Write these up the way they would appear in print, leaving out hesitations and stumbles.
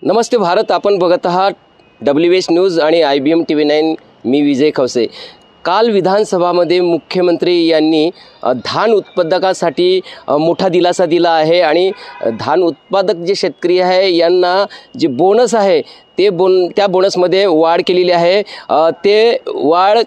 नमस्ते भारत, आपण बघत आहात WS न्यूज आणि IBM TV9. मी विजय खवसे. काल विधानसभामध्ये मुख्यमंत्री यांनी धान उत्पादकासाठी मोठा दिलासा दिला आहे आणि धान उत्पादक जे शेतकरी आहे यांना जे बोनस आहे त्या बोनसमध्ये वाढ केलेली आहे. ते वाढ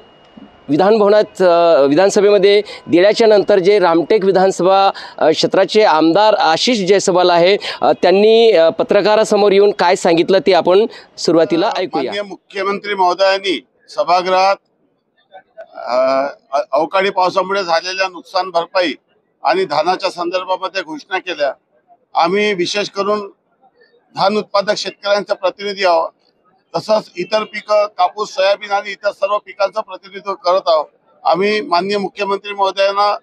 विधानसभेमध्ये दिल्याच्या नंतर जे रामटेक विधानसभा क्षेत्राचे आमदार आशिष जयस्वाल आहे त्यांनी पत्रकारासमोर येऊन काय सांगितलं ते आपण सुरुवातीला ऐकूया. माननीय मुख्यमंत्री महोदयांनी सभागृहात अवकाळी पावसामुळे झालेल्या नुकसान भरपाई आणि धानाच्या संदर्भामध्ये घोषणा केल्या. आम्ही विशेष करून धान उत्पादक शेतकऱ्यांचा प्रतिनिधी आहोत, तसंच इतर पिकं कापूस सोयाबीन आणि इतर सर्व पिकांचं प्रतिनिधित्व करत आहोत. आम्ही माननीय मुख्यमंत्री महोदयांना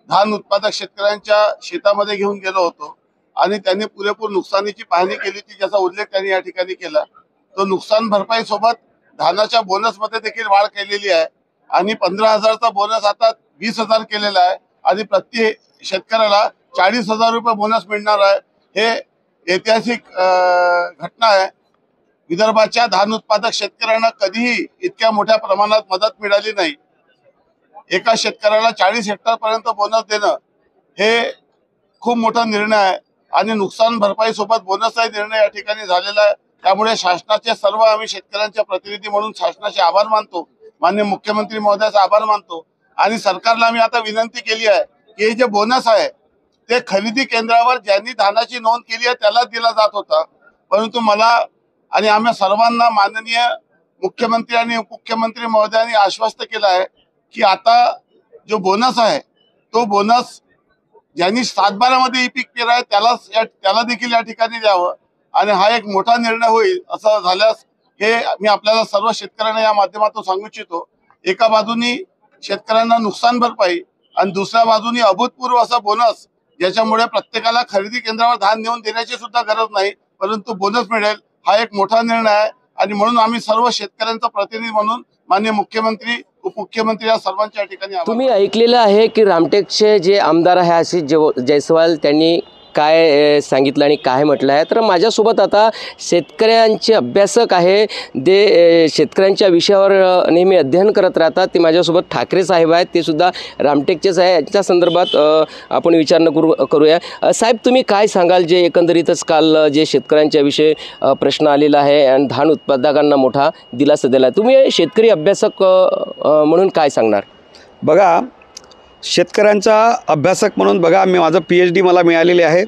धान उत्पादक शेतकऱ्यांच्या शेतामध्ये घेऊन गेलो होतो आणि त्यांनी पुरेपूर नुकसानीची पाहणी केली होती, ज्याचा उल्लेख त्यांनी या ठिकाणी केला. तो नुकसान भरपाई सोबत धानाच्या बोनसमध्ये देखील वाढ केलेली आहे आणि 15,000चा बोनस आता 20,000 केलेला आहे आणि प्रति शेतकऱ्याला 40,000 रुपये बोनस मिळणार आहे. हे ऐतिहासिक घटना आहे. विदर्भाच्या धान उत्पादक शेतकऱ्यांना कधीही इतक्या मोठ्या प्रमाणात मदत मिळाली नाही. एका शेतकऱ्याला 40 हेक्टर पर्यंत बोनस देणं हे खूप मोठा निर्णय आहे आणि नुकसान भरपाई सोबत बोनसचा निर्णय या ठिकाणी झालेला आहे. त्यामुळे शासनाचे सर्व आम्ही शेतकऱ्यांच्या प्रतिनिधी म्हणून शासनाचे आभार मानतो, माननीय मुख्यमंत्री महोदयाचा आभार मानतो आणि सरकारला आम्ही आता विनंती केली आहे की हे जे बोनस आहे ते खरेदी केंद्रावर ज्यांनी धानाची नोंद केली आहे त्याला दिला जात होता. परंतु मला आणि आम्ही सर्वांना माननीय मुख्यमंत्री आणि उपमुख्यमंत्री महोदयांनी आश्वस्त केलं आहे की आता जो बोनस आहे तो बोनस ज्यांनी 7/12 ही पीक पेराय त्याला देखील या ठिकाणी द्यावं आणि हा एक मोठा निर्णय होईल. असं झाल्यास हे मी आपल्याला सर्व शेतकऱ्यांना या माध्यमातून सांगू इच्छितो. एका बाजूनी शेतकऱ्यांना नुकसान भरपाई आणि दुसऱ्या बाजूनी अभूतपूर्व असा बोनस, ज्याच्यामुळे प्रत्येकाला खरेदी केंद्रावर धान नेऊन देण्याची सुद्धा गरज नाही, परंतु बोनस मिळेल. हा एक मोठा निर्णय आहे आणि म्हणून आम्ही सर्व शेतकऱ्यांचा प्रतिनिधी म्हणून माननीय मुख्यमंत्री उपमुख्यमंत्री या सर्वांच्या ठिकाणी. तुम्ही ऐकलेलं आहे की रामटेकचे जे आमदार आहे आशिष जयस्वाल त्यांनी काय सांगितलं आणि काय म्हटलं आहे. तर माझ्यासोबत आता शेतकऱ्यांचे अभ्यासक आहे, जे शेतकऱ्यांच्या विषयावर नेहमी अध्ययन करत राहतात, ते माझ्यासोबत ठाकरे साहेब आहेत, ते सुद्धा रामटेकचेच आहे. यांच्या संदर्भात आपण विचारणा करूया. साहेब, तुम्ही काय सांगाल जे एकंदरीतच काल जे शेतकऱ्यांच्या विषयी प्रश्न आलेला आहे आणि धान उत्पादकांना मोठा दिलासा दिला आहे, तुम्ही शेतकरी अभ्यासक म्हणून काय सांगणार? बघा, शेतकऱ्यांचा अभ्यासक म्हणून बघा, माझं PhD मला मिळालेले आहे.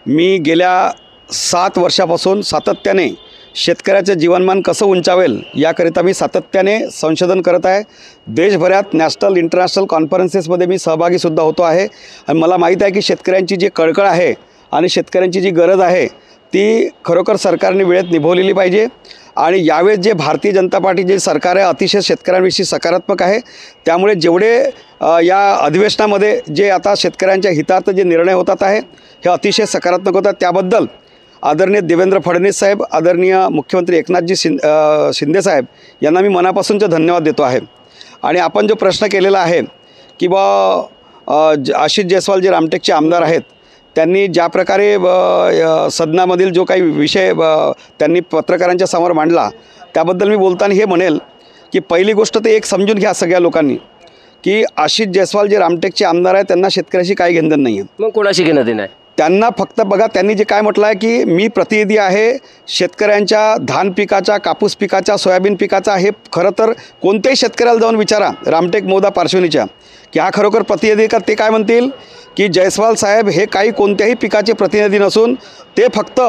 मी गेल्या 7 वर्षापासून सातत्याने शेतकऱ्याचे जीवनमान कसं उंचावेल याकरिता मी सातत्याने संशोधन करत आहे. देशभरात नॅशनल इंटरनॅशनल कॉन्फरन्सेसमध्ये मी सहभागीसुद्धा होतो आहे आणि मला माहीत आहे की शेतकऱ्यांची जी कळकळ आहे आणि शेतकऱ्यांची जी गरज आहे ती खरोखर सरकारने वेळेत निभवलेली पाहिजे. आणि यावेळेस जे भारतीय जनता पार्टी जे सरकार आहे अतिशय शेतकऱ्यांविषयी सकारात्मक आहे. त्यामुळे जेवढे या अधिवेशनामध्ये जे आता शेतकऱ्यांच्या हितार्थ जे निर्णय होतात आहे हे अतिशय सकारात्मक होतात. त्याबद्दल आदरणीय देवेंद्र फडणवीस साहेब, आदरणीय मुख्यमंत्री एकनाथजी शिंदे साहेब यांना मी मनापासूनचे धन्यवाद देतो आहे. आणि आपण जो प्रश्न केलेला आहे की आशिष जयस्वाल जे रामटेकचे आमदार आहेत त्यांनी ज्या प्रकारे सदनामधील जो काही विषय त्यांनी पत्रकारांच्या समोर मांडला त्याबद्दल मी बोलताना हे म्हणेल की पहिली गोष्ट तर एक समजून घ्या सगळ्या लोकांनी की आशिष जयस्वाल जे रामटेकचे आमदार आहेत त्यांना शेतकऱ्याशी काही घेणं नाही आहे. मग कोणाशी घेणं देणं आहे? त्यांना फक्त बघा, त्यांनी जे काय म्हटलं आहे की मी प्रतिनिधी आहे शेतकऱ्यांच्या, धान पिकाच्या, कापूस पिकाच्या, सोयाबीन पिकाचा. हे खरं तर कोणत्याही शेतकऱ्याला जाऊन विचारा रामटेक मौदा पार्श्वनीच्या की हा खरोखर प्रतिनिधी का. ते काय म्हणतील की जयस्वाल साहेब हे काही कोणत्याही पिकाचे प्रतिनिधी नसून ते फक्त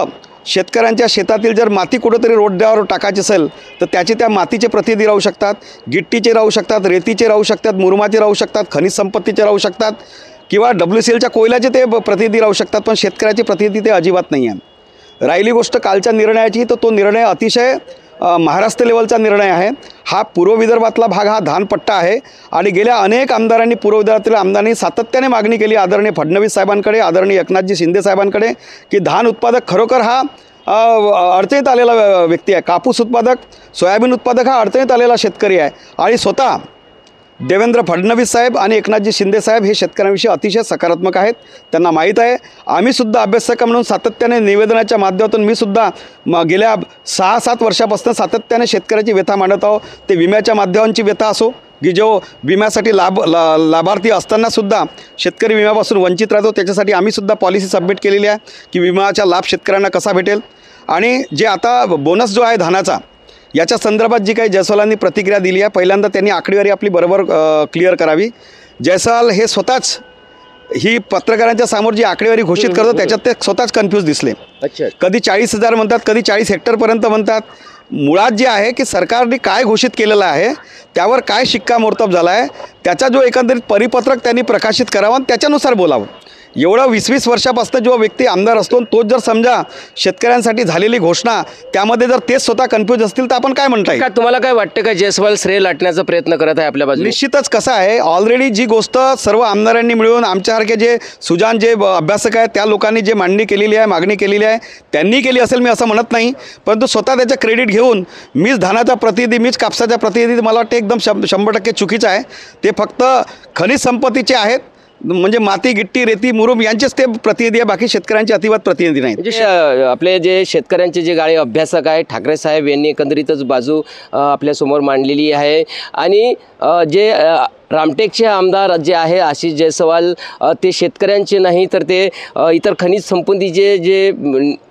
शेतकऱ्यांच्या शेतातील जर माती कुठंतरी रोड्यावर टाकायची असेल तर त्याचे त्या मातीचे प्रतिनिधी राहू शकतात, गिट्टीचे राहू शकतात, रेतीचे राहू शकतात, मुरमाचे राहू शकतात, खनिज संपत्तीचे राहू शकतात किंवा WCLच्या कोयल्याचे ते प्रतिनिधी राहू शकतात, पण शेतकऱ्याचे प्रतिनिधी ते अजिबात नाही आहे. राहिली गोष्ट कालच्या निर्णयाची, तर तो निर्णय अतिशय महाराष्ट्र लेवलचा निर्णय आहे. हा पूर्व विदर्भातला भाग हा धानपट्टा आहे आणि गेल्या अनेक आमदारांनी, पूर्व विदर्भातील आमदारांनी सातत्याने मागणी केली आदरणीय फडणवीस साहेबांकडे, आदरणीय एकनाथजी शिंदे साहेबांकडे की धान उत्पादक खरोखर हा अडचणीत आलेला व्यक्ती आहे. कापूस उत्पादक, सोयाबीन उत्पादक हा अडचणीत आलेला शेतकरी आहे आणि स्वतः देवेंद्र फडणवीस साहेब आणि एकनाथजी शिंदे साहेब हे शेतकऱ्यांविषयी अतिशय सकारात्मक आहेत. त्यांना माहीत आहे. आम्हीसुद्धा अभ्यासक म्हणून सातत्याने निवेदनाच्या माध्यमातून मीसुद्धा गेल्या 6-7 वर्षापासून सातत्याने शेतकऱ्याची व्यथा मांडत आहोत. ते विम्याच्या माध्यमांची व्यथा असो की जो विम्यासाठी लाभार्थी असतानासुद्धा शेतकरी विम्यापासून वंचित राहतो, त्याच्यासाठी आम्हीसुद्धा पॉलिसी सबमिट केलेली आहे की विम्याचा लाभ शेतकऱ्यांना कसा भेटेल. आणि जे आता बोनस जो आहे धानाचा, याच्या संदर्भात जी काही जयस्वालांनी प्रतिक्रिया दिली आहे, पहिल्यांदा त्यांनी आकडेवारी आपली बरोबर क्लिअर करावी. जयस्वाल हे स्वतःच ही पत्रकारांच्या समोर जी आकडेवारी घोषित करतो त्याच्यात ते स्वतःच कन्फ्यूज दिसले. अच्छा. कधी 40,000 म्हणतात, कधी 40 हेक्टरपर्यंत म्हणतात. मुळात जे आहे की सरकारने काय घोषित केलेलं आहे त्यावर काय शिक्कामोर्तब झाला आहे त्याचा जो एकंदरीत परिपत्रक त्यांनी प्रकाशित करावं आणि त्याच्यानुसार बोलावं. एवढं 20-20 वर्षापासून जो व्यक्ती आमदार असतो तोच जर समजा शेतकऱ्यांसाठी झालेली घोषणा त्यामध्ये जर तेच स्वतः कन्फ्यूज असतील तर आपण काय म्हणता येईल. का तुम्हाला काय वाटतं का जयस्वाल श्रेय लाटण्याचा प्रयत्न करत आहे आपल्या बाजूने? निश्चितच कसं आहे, ऑलरेडी जी गोष्ट सर्व आमदारांनी मिळून आमच्यासारखे जे सुजान जे अभ्यासक आहेत त्या लोकांनी जे मांडणी केलेली आहे, मागणी केलेली आहे, त्यांनी केली असेल मी असं म्हणत नाही, परंतु स्वतः त्याचं क्रेडिट घेऊन मीच धानाचा प्रतिनिधी, मीच कापसाचा प्रतिनिधी, मला वाटते एकदम 100% चुकीचं आहे. ते फक्त खनिज संपत्तीचे आहेत, म्हणजे माती, गिट्टी, रेती, मुरुम यांचेच ते प्रतिनिधी आहे, बाकी शेतकऱ्यांचे अतिवाद प्रतिनिधी नाहीत. म्हणजे आपले जे शेतकऱ्यांचे जे गाळे अभ्यासक आहे ठाकरे साहेब यांनी एकंदरीतच बाजू आपल्यासमोर मांडलेली आहे. आणि जे रामटेकचे आमदार जे आहे आशिष जयस्वाल, ते शेतकऱ्यांचे नाही तर ते इतर खनिज संपत्तीचे जे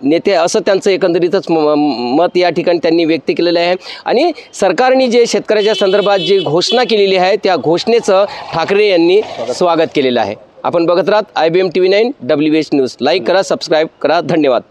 नेते असं त्यांचं एकंदरीतच मत या ठिकाणी त्यांनी व्यक्त केलेलं आहे. आणि सरकारने जे शेतकऱ्याच्या संदर्भात जी घोषणा केलेली आहे त्या घोषणेचं ठाकरे यांनी स्वागत केलेलं आहे. आपण बघत राहत IBM TV 9 WH news. Like करा, सबस्क्राईब करा. धन्यवाद.